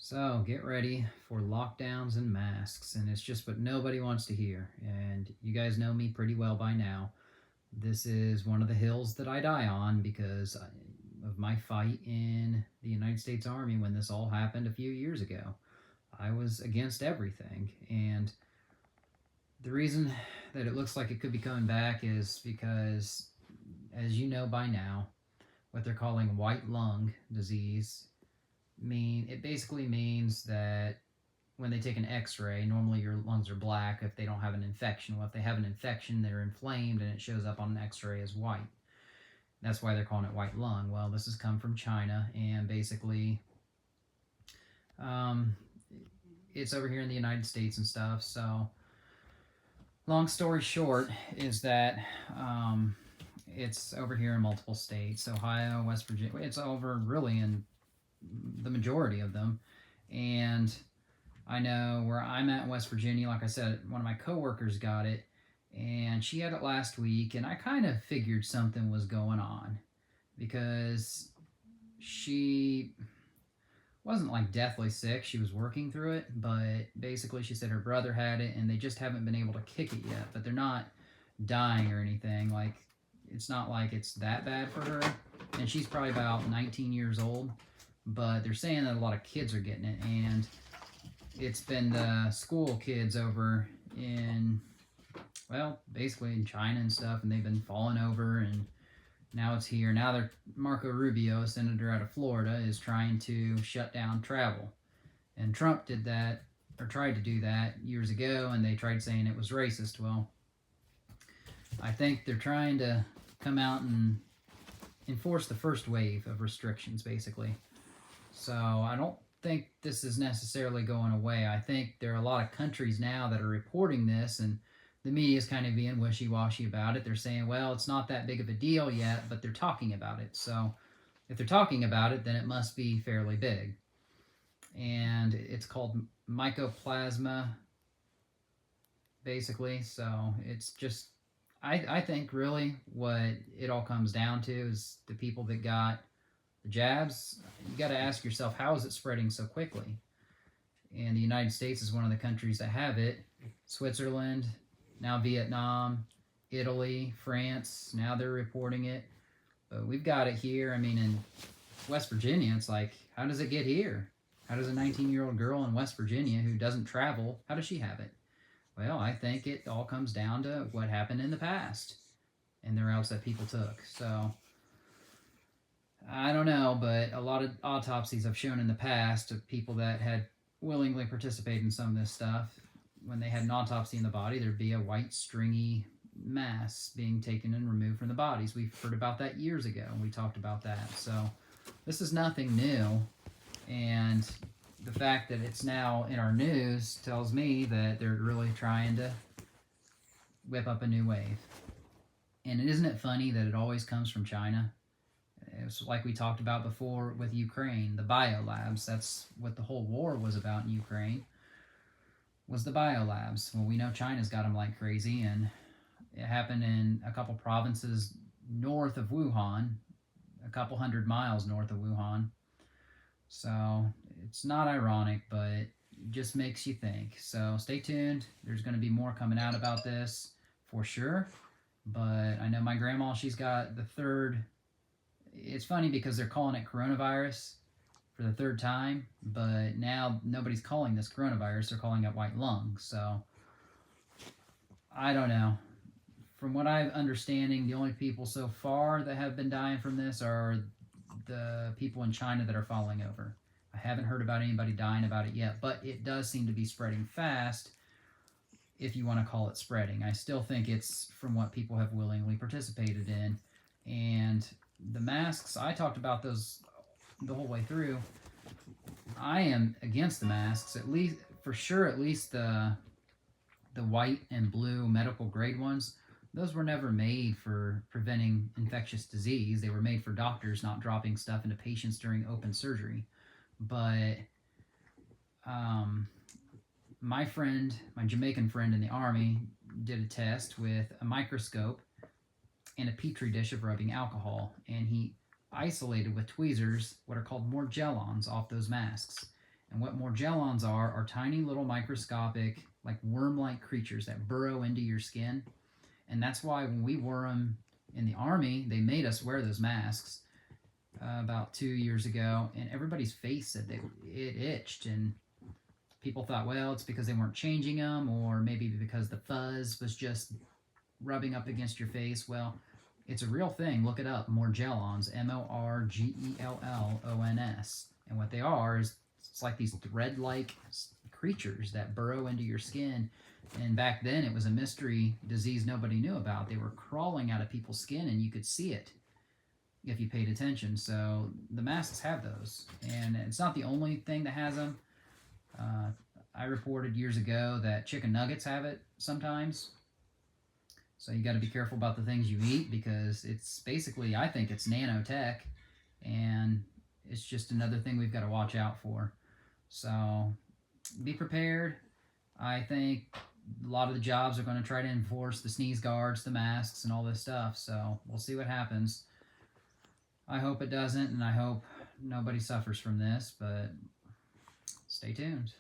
So get ready for lockdowns and masks, and it's just what nobody wants to hear. And you guys know me pretty well by now. This is one of the hills that I die on because of my fight in the United States Army when this all happened a few years ago. I was against everything, and the reason that it looks like it could be coming back is because, as you know by now, what they're calling white lung disease it basically means that when they take an x-ray, normally your lungs are black if they don't have an infection. Well, if they have an infection, they're inflamed and it shows up on an x-ray as white. That's why they're calling it white lung. Well, this has come from China, and basically um, it's over here in the United States and stuff. So long story short is that it's over here in multiple states: Ohio, West Virginia. It's over really in the majority of them. And I know where I'm at in West Virginia, like I said, one of my coworkers got it, and she had it last week, and I kind of figured something was going on because she wasn't like deathly sick. She was working through it, but basically she said her brother had it, and they just haven't been able to kick it yet. But they're not dying or anything. Like, it's not like it's that bad for her, and she's probably about 19 years old. But they're saying that a lot of kids are getting it, and it's been the school kids over in, well, basically in China and stuff, and they've been falling over, and now it's here. Now Marco Rubio, a senator out of Florida, is trying to shut down travel. And Trump did that, or tried to do that years ago, and they tried saying it was racist. Well, I think they're trying to come out and enforce the first wave of restrictions, basically. So I don't think this is necessarily going away. I think there are a lot of countries now that are reporting this, and the media is kind of being wishy-washy about it. They're saying, well, it's not that big of a deal yet, but they're talking about it. So if they're talking about it, then it must be fairly big. And it's called mycoplasma, basically. So it's just, I think really what it all comes down to is the people that got the jabs. You got to ask yourself, how is it spreading so quickly? And the United States is one of the countries that have it. Switzerland, now Vietnam, Italy, France, now they're reporting it. But we've got it here. I mean, in West Virginia, it's like, how does it get here? How does a 19-year-old girl in West Virginia who doesn't travel, how does she have it? Well, I think it all comes down to what happened in the past and the routes that people took. So I don't know, but a lot of autopsies have shown in the past of people that had willingly participated in some of this stuff. When they had an autopsy in the body, there'd be a white stringy mass being taken and removed from the bodies. We've heard about that years ago, and we talked about that. So this is nothing new, and the fact that it's now in our news tells me that they're really trying to whip up a new wave. And isn't it funny that it always comes from China? It's like we talked about before with Ukraine, the biolabs. That's what the whole war was about in Ukraine, was the biolabs. Well, we know China's got them like crazy, and it happened in a couple provinces north of Wuhan, a couple 100 miles north of Wuhan. So it's not ironic, but it just makes you think. So stay tuned. There's going to be more coming out about this for sure. But I know my grandma, she's got the third. It's funny because they're calling it coronavirus for the third time, but now nobody's calling this coronavirus. They're calling it white lung. So I don't know. From what I'm understanding, the only people so far that have been dying from this are the people in China that are falling over. I haven't heard about anybody dying about it yet, but it does seem to be spreading fast, if you want to call it spreading. I still think it's from what people have willingly participated in. And the masks, I talked about those the whole way through. I am against the masks, at least for sure. At least the white and blue medical grade ones. Those were never made for preventing infectious disease. They were made for doctors not dropping stuff into patients during open surgery. But my Jamaican friend in the Army, did a test with a microscope and a petri dish of rubbing alcohol, and he isolated with tweezers what are called morgellons off those masks. And what Morgellons are tiny little microscopic, like worm-like creatures that burrow into your skin. And that's why when we wore them in the Army, they made us wear those masks about 2 years ago, and everybody's face said it itched, and people thought, well, it's because they weren't changing them, or maybe because the fuzz was just rubbing up against your face. Well, it's a real thing. Look it up. Morgellons, Morgellons. And what they are is it's like these thread-like creatures that burrow into your skin. And back then, it was a mystery disease nobody knew about. They were crawling out of people's skin, and you could see it if you paid attention. So the masks have those. And it's not the only thing that has them. I reported years ago that chicken nuggets have it sometimes. So you got to be careful about the things you eat, because it's basically, I think it's nanotech, and it's just another thing we've got to watch out for. So be prepared. I think a lot of the jobs are going to try to enforce the sneeze guards, the masks, and all this stuff. So we'll see what happens. I hope it doesn't, and I hope nobody suffers from this, but stay tuned.